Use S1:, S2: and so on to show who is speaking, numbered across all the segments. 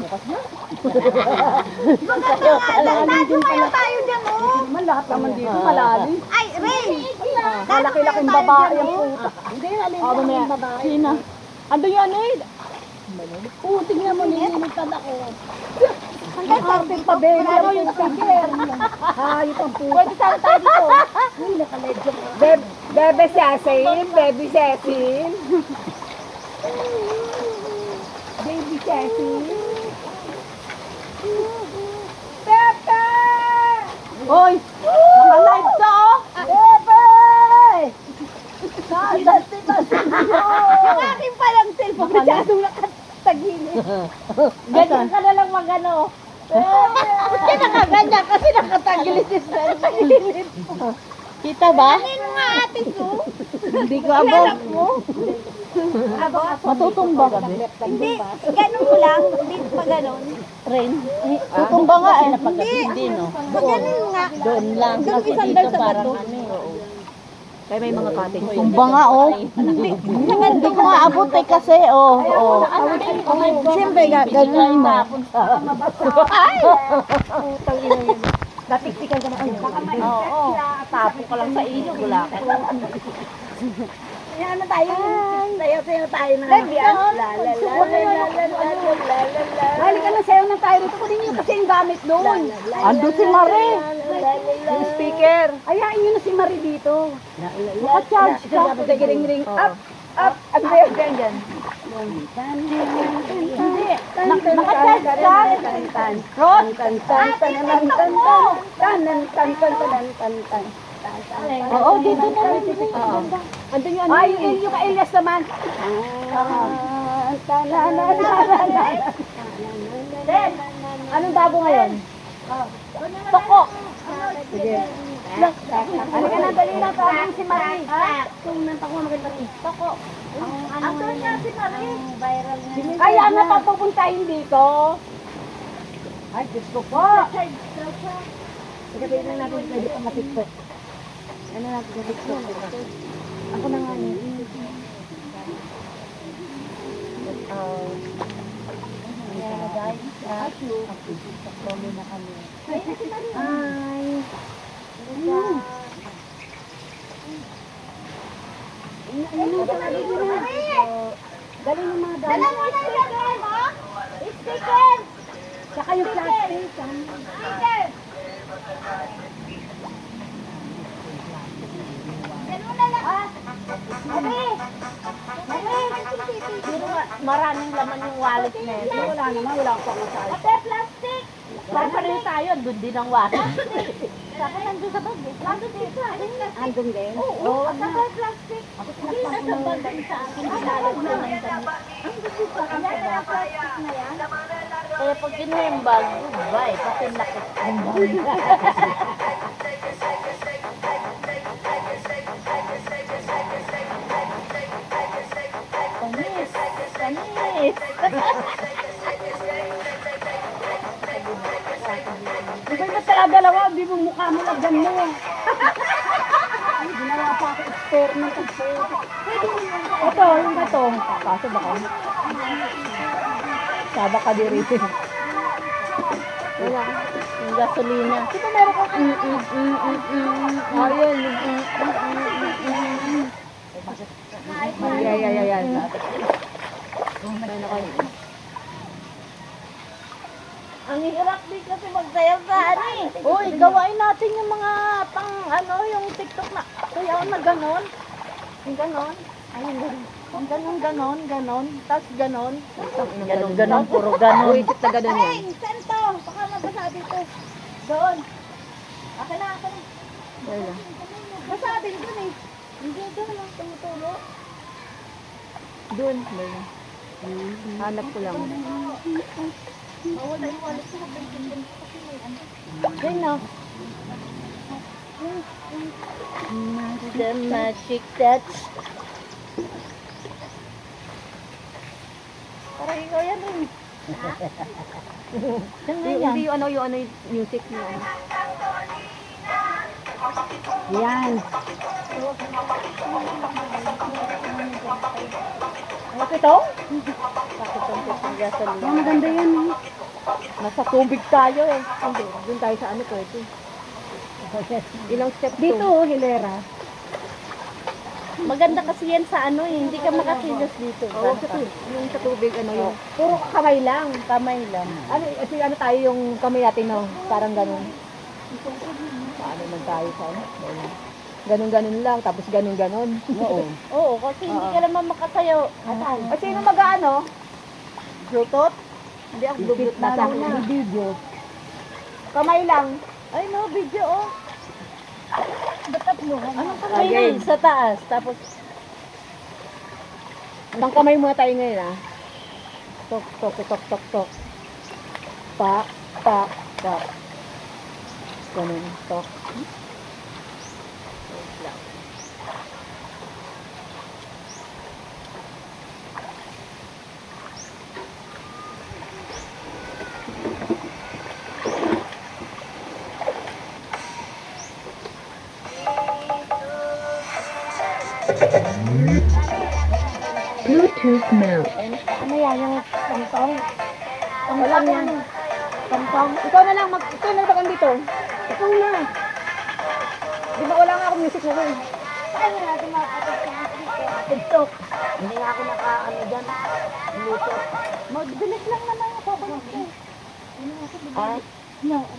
S1: Bukas na.
S2: Maganda nga, layo tayo dyan, oh.
S1: Man, lahat naman dito malalim.
S2: Ay, Ray!
S1: Malaki-laking babae ang puta.
S2: Hindi, alin
S1: Ano
S2: lang
S1: na
S2: yung babae.
S1: Sina? Ando yan eh. Tingnan mo, nililitan ako.
S2: Hanggang sa
S1: Ating pabeli ako yung speaker. Hayop ang puta. Pwede sana tayo dito.
S2: Uy, nakaledyo ka.
S1: Bebe Cecil, Baby Cecil. Baby Cecil. Pepe! Hoy! Naka-live ka oh! Pepe!
S2: Yung aking palang cellphone, masyadong nakatagilid.
S1: Ganyan ka na lang magano.
S2: Ba't ka nakaganyan kasi nakatagilid yung cellphone?
S1: Kita ba?
S2: Ano nga ate ko?
S1: Hindi ko abot. Matutumba ka ba?
S2: Hindi, ganun mo lang, hindi pa ganun.
S1: Rain? Tutumba nga eh.
S2: Hindi, pag ganun nga.
S1: Doon lang.
S2: Hanggang isang dal sa bato.
S1: Kaya may mga cutting. Tumba nga oh. Hindi ko nga abot eh kasi oh.
S2: Siyempre, ganun mo.
S1: Ay! Natiktikan ka na. Oo. Tapo ka lang sa ilog. Wala ka.
S2: Ano tayo? Sayo tayo na.
S1: Halika na sayo na tayo rito. Kunin niyo kasi yung gamit doon. Ando si Marie. Yung speaker. Ayain niyo na si Marie dito. Naka-charge ka. Ring. Up. Ano ba yan dyan? Hindi. Naka-charge ka. Ron? Oo, dito na rin. Andun yun. Ay, yung ka-Elias naman. Then, anong dabo ngayon? Toko. Sige. Halika na, dali na. Tawagin si Marie.
S2: Kung nantak mo maganda rin. Toko. Ang nga si Marie.
S1: Kaya na papupuntahin dito. Ay, Diyos ko po. Sige, na natin pwede pa matiktok. Ano natin sa TikTok? Ako na nga niya. Ayan guys. TikTok na kami. Hi. Dali na mga dali.
S2: Dala mo na yung sticker mo? Sticker!
S1: Saka yung plastic.
S2: Sticker! Ganun na lang.
S1: Pero maraming laman yung wallet na ito. Wala naman, wala akong pang-charge.
S2: Ate, plastic!
S1: Pare-pareho tayo, doon din ang wallet.
S2: Saka nandun sa bag eh. Nandun dito.
S1: Andun din?
S2: Oo, at saka plastic. Hindi na sa bag sa akin. Nilalag na lang dami. Ang gusto ko. Yan na lang plastic na yan.
S1: Kaya pag kinuha yung bag, bye, pati nakit ang bag. Panis! Di ba yung tala dalawa, di mo mukha mo lagyan mo. Ginawa pa ako expert ng expert. Ito, yung gato. Kaso baka. Saba ka di rin. Wala. Yung gasolina. Di ba meron kang ayun. Ay.
S2: Ang hirap din kasi magsayaw sa ano eh.
S1: Uy, gawain natin yung mga pang yung TikTok na sayaw na ganon. Yung ganon. Ayun, ganon. Tapos ganon. Ganon, puro ganon. Uy, na ganon yan.
S2: Ay, saan to? Baka mabasa dito. Doon. Akin na. Basa din doon eh. Hindi doon lang tumutulo.
S1: Doon. Hanap ko lang.
S2: Mawala yung wallet sa habang kasi may ano.
S1: Diyan na. The magic touch.
S2: Parang ikaw yan rin.
S1: Hindi yung music niyo. Yan. Ano ito?
S3: Pakitong ng gasolina.
S1: Oh, maganda yan eh.
S3: Nasa tubig tayo eh. Hindi, doon tayo sa ano pwede. Ilang steps
S1: Dito oh, hilera.
S3: Maganda kasi yan sa ano eh. Hindi ka makakilos dito.
S1: Oo, yung sa tubig, ano yun.
S3: Puro kamay lang. Kamay lang.
S1: Ano tayo yung kamay natin, no? Parang ganun. Paano lang tayo sa ano? Ganun-ganun lang, tapos ganun-ganun. Oo.
S3: Oo, kasi hindi ka naman makasayaw. Asan?
S1: O sino mag-ano?
S3: Bluetooth? Hindi ako
S1: Bluetooth
S3: Bluetooth
S1: na
S3: na
S1: sa video. Kamay lang.
S3: Ay no, video oh. Anong kamay
S1: Okay.
S3: na? Sa taas. Tapos,
S1: Isang kamay muna tayo ngayon, ah. Tok, tok, tok, tok, tok. Tak, tak, tak. Ganun, tok.
S4: Bluetooth mode.
S1: Ano yan, yung tongtong? Tongtong yan. Tongtong. Ikaw na lang, ikaw na lang dito. Ikaw na. Di ba wala nga akong music na rin?
S2: Paano natin makakapagpapag dito?
S1: TikTok.
S3: hindi nga ako naka-ano dyan. Bluetooth.
S1: Magbilis lang naman yung kukulit ko.
S3: Ah,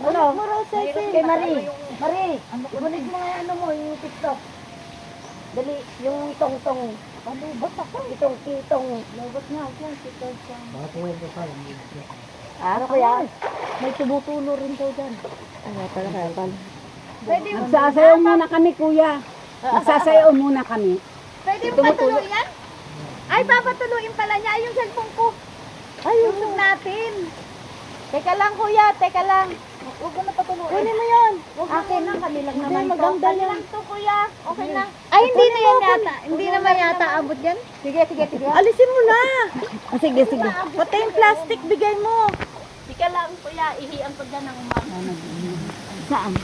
S1: Ano? Kay Marie. Marie, ibunig mo nga yung ano mo, yung TikTok. Dali, yung tongtong. Balubot ako. Itong kitong. Lubot nga ako, kitong. Ano kaya? May tumutulo rin daw dyan.
S3: ano pala kaya pala.
S2: Pwede mo
S1: Magsasayaw muna kami, kuya. Magsasayaw muna kami.
S2: Pwede mo patuloy yan? Ay, papatuloyin pala niya yung cellphone ko.
S1: Ay,
S2: Usog natin.
S1: teka lang, kuya. Teka lang.
S2: Huwag mo na patuloyin.
S1: Kunin mo yun.
S2: Akin lang, kami lang naman to.
S1: maganda
S2: Kami
S1: yan.
S2: lang to, kuya. Okay na. Ay, hindi na yan yata. Hindi naman yata abot yan.
S1: Sige, sige, sige.
S3: Alisin mo na!
S1: Sige, sige.
S3: Pati yung plastic, bigay mo.
S2: Ika lang, kuya. Ihian ko dyan ng umama.
S1: Saan?